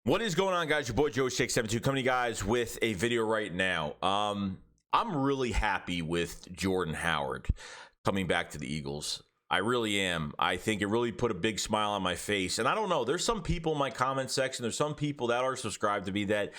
What is going on, guys? Your boy Joe672 coming to you guys with a video right now. I'm really happy with Jordan Howard coming back to the Eagles. I really am. I think it really put a big smile on my face. And I don't know, there's some people in my comment section, there's some people that are subscribed to me that,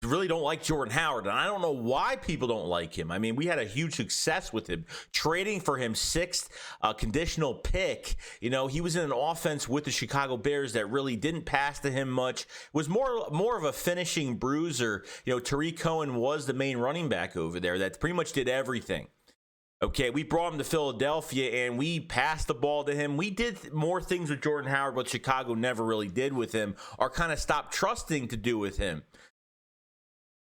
really don't like Jordan Howard. And I don't know why people don't like him. I mean, we had a huge success with him, trading for him sixth conditional pick. He was in an offense with the Chicago Bears that really didn't pass to him much. Was more of a finishing bruiser. Tariq Cohen was the main running back over there that pretty much did everything. Okay, we brought him to Philadelphia, and we passed the ball to him. We did more things with Jordan Howard, what Chicago never really did with him, or kind of stopped trusting to do with him.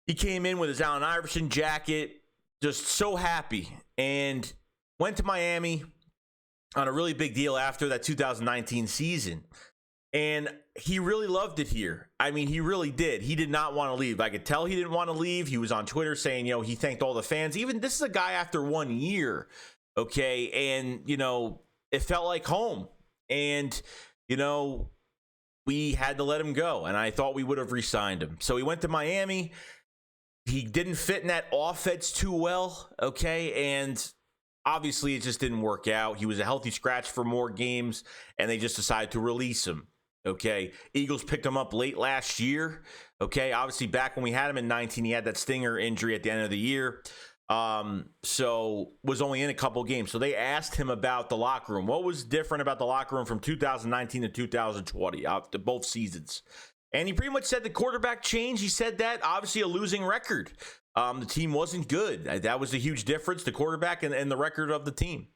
He came in with his Allen Iverson jacket, just so happy, and went to Miami on a really big deal after that 2019 season. And he really loved it here. I mean, he really did. He did not want to leave. I could tell he didn't want to leave. He was on Twitter saying, he thanked all the fans. Even this is a guy after 1 year, okay? And, it felt like home. And, we had to let him go. And I thought we would have re-signed him. So he went to Miami. He didn't fit in that offense too well, okay? And obviously it just didn't work out. He was a healthy scratch for more games, and they just decided to release him. Okay, Eagles picked him up late last year. Okay, obviously back when we had him in 19, he had that stinger injury at the end of the year. So was only in a couple games. So they asked him about the locker room. What was different about the locker room from 2019 to 2020, to both seasons? And he pretty much said the quarterback changed. He said that, obviously a losing record. The team wasn't good. That was a huge difference, the quarterback and the record of the team.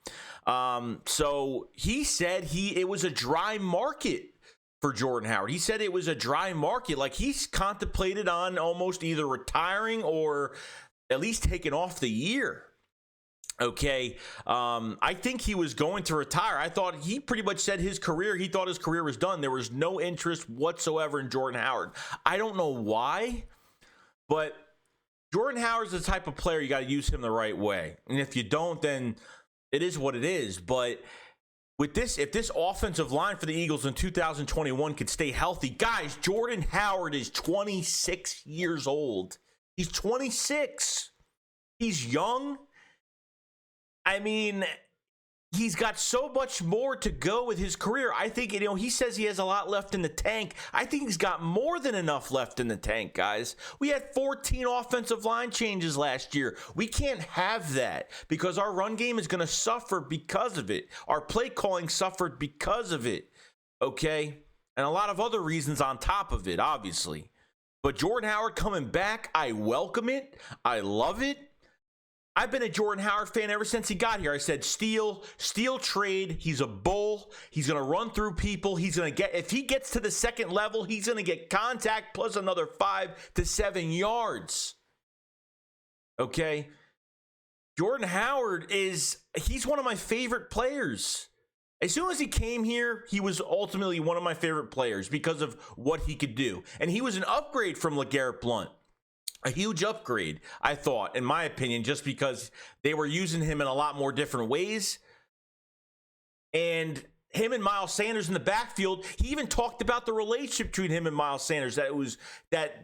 So he said it was a dry market for Jordan Howard. He said it was a dry market. Like, he's contemplated on almost either retiring or at least taking off the year. Okay. I think he was going to retire. I thought he pretty much said he thought his career was done. There was no interest whatsoever in Jordan Howard. I don't know why, but Jordan Howard's the type of player you got to use him the right way. And if you don't, then it is what it is. But with this, if this offensive line for the Eagles in 2021 could stay healthy, guys, Jordan Howard is 26 years old. He's 26. He's young. I mean, he's got so much more to go with his career. I think, he says he has a lot left in the tank. I think he's got more than enough left in the tank, guys. We had 14 offensive line changes last year. We can't have that because our run game is going to suffer because of it. Our play calling suffered because of it, okay? And a lot of other reasons on top of it, obviously. But Jordan Howard coming back, I welcome it. I love it. I've been a Jordan Howard fan ever since he got here. I said, steal trade. He's a bull. He's going to run through people. If he gets to the second level, he's going to get contact plus another 5 to 7 yards. Okay. Jordan Howard he's one of my favorite players. As soon as he came here, he was ultimately one of my favorite players because of what he could do. And he was an upgrade from LeGarrette Blount. A huge upgrade, I thought, in my opinion, just because they were using him in a lot more different ways. And him and Miles Sanders in the backfield, he even talked about the relationship between him and Miles Sanders, that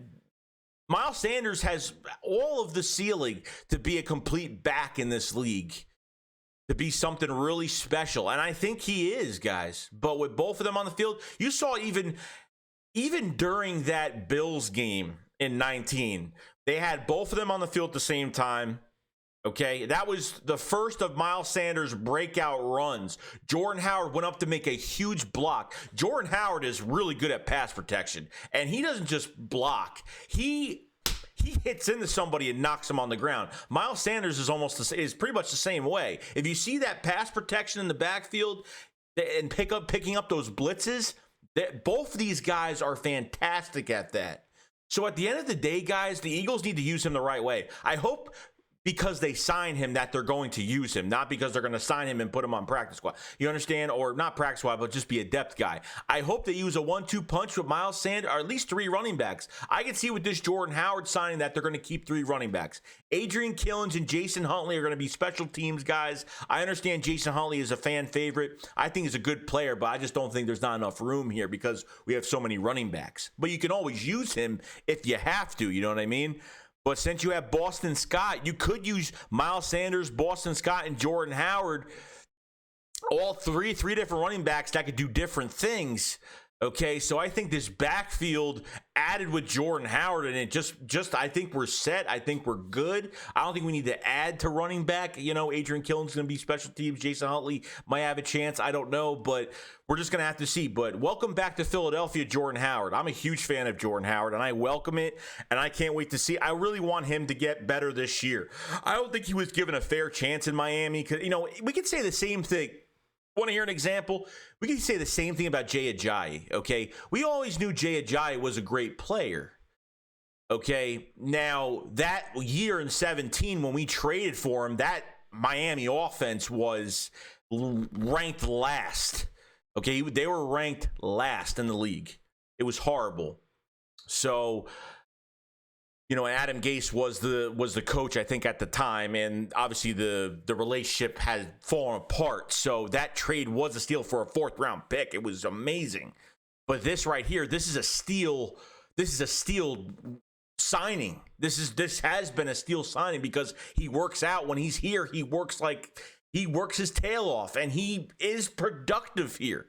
Miles Sanders has all of the ceiling to be a complete back in this league, to be something really special. And I think he is, guys. But with both of them on the field, you saw even during that Bills game in 19, they had both of them on the field at the same time. Okay, that was the first of Miles Sanders' breakout runs. Jordan Howard went up to make a huge block. Jordan Howard is really good at pass protection, and he doesn't just block. He hits into somebody and knocks him on the ground. Miles Sanders is pretty much the same way. If you see that pass protection in the backfield and picking up those blitzes, both of these guys are fantastic at that. So at the end of the day, guys, the Eagles need to use him the right way. I hope, because they sign him that they're going to use him, not because they're going to sign him and put him on practice squad. You understand? Or not practice squad, but just be a depth guy. I hope they use a 1-2 punch with Miles Sanders, or at least 3 running backs. I can see with this Jordan Howard signing that they're going to keep 3 running backs. Adrian Killens and Jason Huntley are going to be special teams guys. I understand Jason Huntley is a fan favorite. I think he's a good player, but I just don't think there's not enough room here because we have so many running backs. But you can always use him if you have to, you know what I mean? But since you have Boston Scott, you could use Miles Sanders, Boston Scott, and Jordan Howard, all three different running backs that could do different things. Okay, so I think this backfield added with Jordan Howard, and it just I think we're set. I think we're good. I don't think we need to add to running back. You know, Adrian Killens going to be special teams. Jason Huntley might have a chance. I don't know, but we're just going to have to see. But welcome back to Philadelphia, Jordan Howard. I'm a huge fan of Jordan Howard, and I welcome it, and I can't wait to see. I really want him to get better this year. I don't think he was given a fair chance in Miami. Because, you know, we could say the same thing. Want to hear an example? We can say the same thing about Jay Ajayi, okay? We always knew Jay Ajayi was a great player, okay? Now, that year in 17, when we traded for him, that Miami offense was ranked last, okay? They were ranked last in the league. It was horrible. So, you know, Adam Gase was the coach, I think, at the time, and obviously the relationship had fallen apart. So that trade was a steal for a 4th-round pick. It was amazing. But this right here, this is a steal. This is a steal signing. This has been a steal signing because he works out when he's here. He works his tail off, and he is productive here.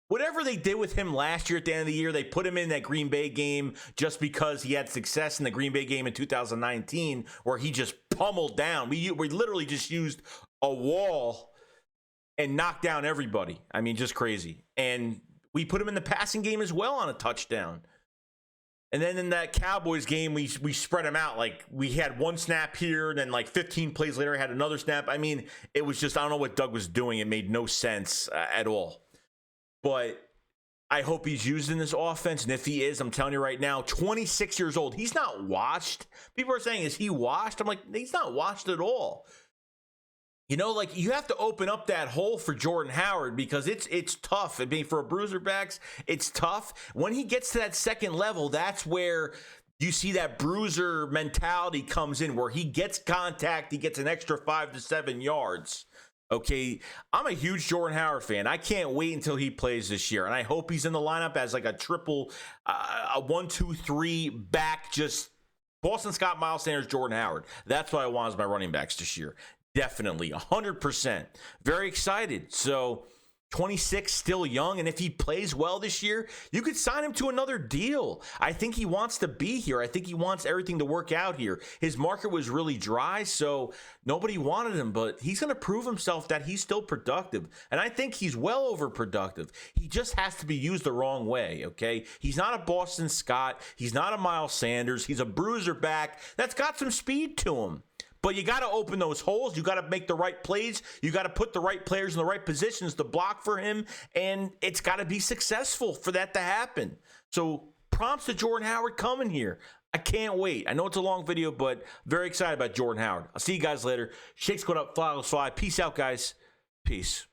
Whatever they did with him last year at the end of the year, they put him in that Green Bay game just because he had success in the Green Bay game in 2019 where he just pummeled down. We literally just used a wall and knocked down everybody. I mean, just crazy. And we put him in the passing game as well on a touchdown. And then in that Cowboys game, we spread him out. Like, we had one snap here, and then like 15 plays later, had another snap. I mean, it was just, I don't know what Doug was doing. It made no sense at all. But I hope he's used in this offense. And if he is, I'm telling you right now, 26 years old. He's not washed. People are saying, is he washed? I'm like, he's not washed at all. You know, like, you have to open up that hole for Jordan Howard because it's tough. I mean, for a bruiser backs, it's tough. When he gets to that second level, that's where you see that bruiser mentality comes in, where he gets contact, he gets an extra 5 to 7 yards. Okay, I'm a huge Jordan Howard fan. I can't wait until he plays this year, and I hope he's in the lineup as like a triple, a 1-2-3 back, just Boston Scott, Miles Sanders, Jordan Howard. That's what I want as my running backs this year. Definitely, 100%. Very excited. So 26, still young, and if he plays well this year, you could sign him to another deal. I think he wants to be here. I think he wants everything to work out here. His market was really dry, so nobody wanted him, but he's going to prove himself that he's still productive, and I think he's well overproductive. He just has to be used the wrong way, okay? He's not a Boston Scott. He's not a Miles Sanders. He's a bruiser back that's got some speed to him. But you got to open those holes. You got to make the right plays. You got to put the right players in the right positions to block for him. And it's got to be successful for that to happen. So prompts to Jordan Howard coming here. I can't wait. I know it's a long video, but very excited about Jordan Howard. I'll see you guys later. Shakes going up, fly, fly. Peace out, guys. Peace.